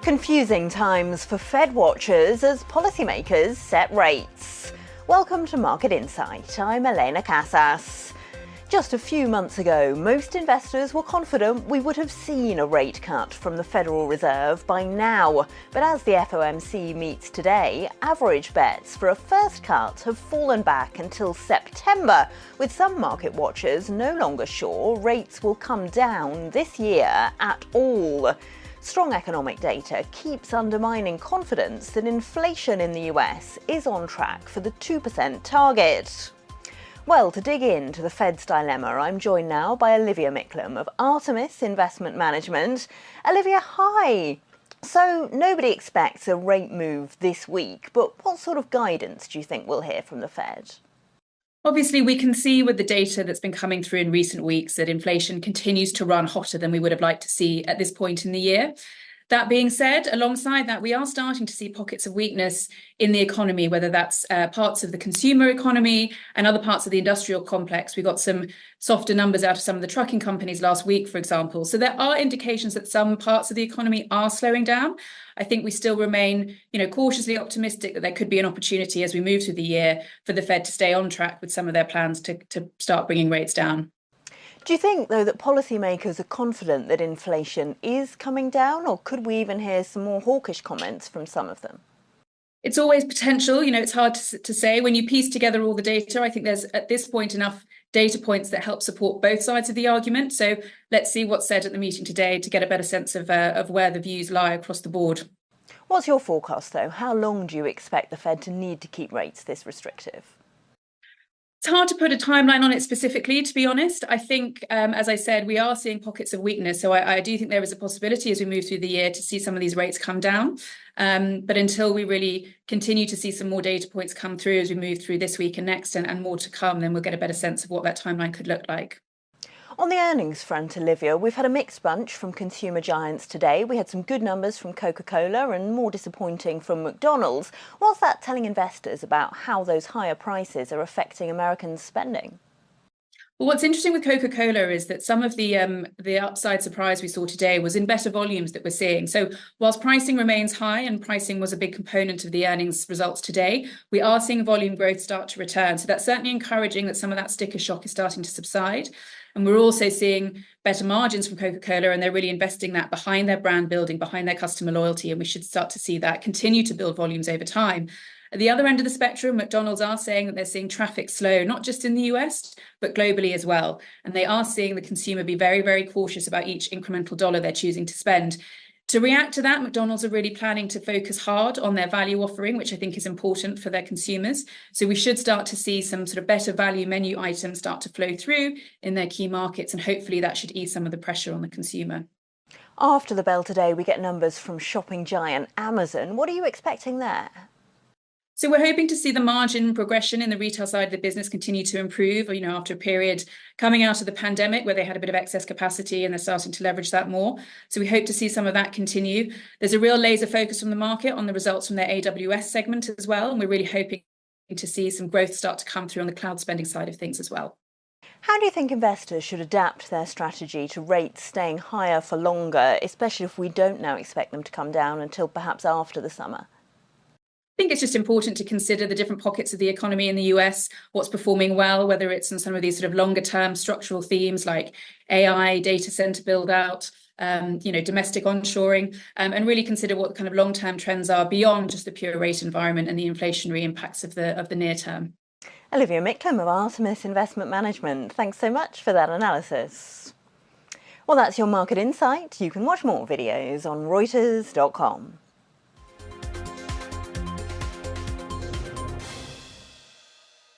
Confusing times for Fed watchers as policymakers set rates. Welcome to Market Insight. I'm Elena Casas. Just a few months ago, most investors were confident we would have seen a rate cut from the Federal Reserve by now. But as the FOMC meets today, average bets for a first cut have fallen back until September, with some market watchers no longer sure rates will come down this year at all. Strong economic data keeps undermining confidence that inflation in the US is on track for the 2% target. Well, to dig into the Fed's dilemma, I'm joined now by Olivia Micklem of Artemis Investment Management. Olivia, hi! So nobody expects a rate move this week, but what sort of guidance do you think we'll hear from the Fed? Obviously, we can see with the data that's been coming through in recent weeks that inflation continues to run hotter than we would have liked to see at this point in the year. That being said, alongside that, we are starting to see pockets of weakness in the economy, whether that's parts of the consumer economy and other parts of the industrial complex. We got some softer numbers out of some of the trucking companies last week, for example. So there are indications that some parts of the economy are slowing down. I think we still remain, cautiously optimistic that there could be an opportunity as we move through the year for the Fed to stay on track with some of their plans to start bringing rates down. Do you think, though, that policymakers are confident that inflation is coming down, or could we even hear some more hawkish comments from some of them? It's always potential. It's hard to say. When you piece together all the data, I think there's, at this point, enough data points that help support both sides of the argument. So let's see what's said at the meeting today to get a better sense of where the views lie across the board. What's your forecast, though? How long do you expect the Fed to need to keep rates this restrictive? It's hard to put a timeline on it specifically, to be honest. I think, as I said, we are seeing pockets of weakness. So I do think there is a possibility as we move through the year to see some of these rates come down. But until we really continue to see some more data points come through as we move through this week and next and more to come, then we'll get a better sense of what that timeline could look like. On the earnings front, Olivia, we've had a mixed bunch from consumer giants today. We had some good numbers from CocaCola and more disappointing from McDonald's. What's that telling investors about how those higher prices are affecting Americans' spending? Well, what's interesting with Coca-Cola is that some of the upside surprise we saw today was in better volumes that we're seeing. So whilst pricing remains high and pricing was a big component of the earnings results today, we are seeing volume growth start to return. So that's certainly encouraging that some of that sticker shock is starting to subside. And we're also seeing better margins from Coca-Cola, and they're really investing that behind their brand building, behind their customer loyalty. And we should start to see that continue to build volumes over time. At the other end of the spectrum, McDonald's are saying that they're seeing traffic slow, not just in the US, but globally as well. And they are seeing the consumer be very, very cautious about each incremental dollar they're choosing to spend. To react to that, McDonald's are really planning to focus hard on their value offering, which I think is important for their consumers. So we should start to see some sort of better value menu items start to flow through in their key markets, and hopefully that should ease some of the pressure on the consumer. After the bell today, we get numbers from shopping giant Amazon. What are you expecting there? So we're hoping to see the margin progression in the retail side of the business continue to improve, after a period coming out of the pandemic where they had a bit of excess capacity and they're starting to leverage that more. So we hope to see some of that continue. There's a real laser focus from the market on the results from their AWS segment as well. And we're really hoping to see some growth start to come through on the cloud spending side of things as well. How do you think investors should adapt their strategy to rates staying higher for longer, especially if we don't now expect them to come down until perhaps after the summer? I think it's just important to consider the different pockets of the economy in the US, what's performing well, whether it's in some of these sort of longer term structural themes like AI, data center build out, domestic onshoring, and really consider what kind of long term trends are beyond just the pure rate environment and the inflationary impacts of the near term. Olivia Micklem of Artemis Investment Management. Thanks so much for that analysis. Well, that's your Market Insight. You can watch more videos on Reuters.com.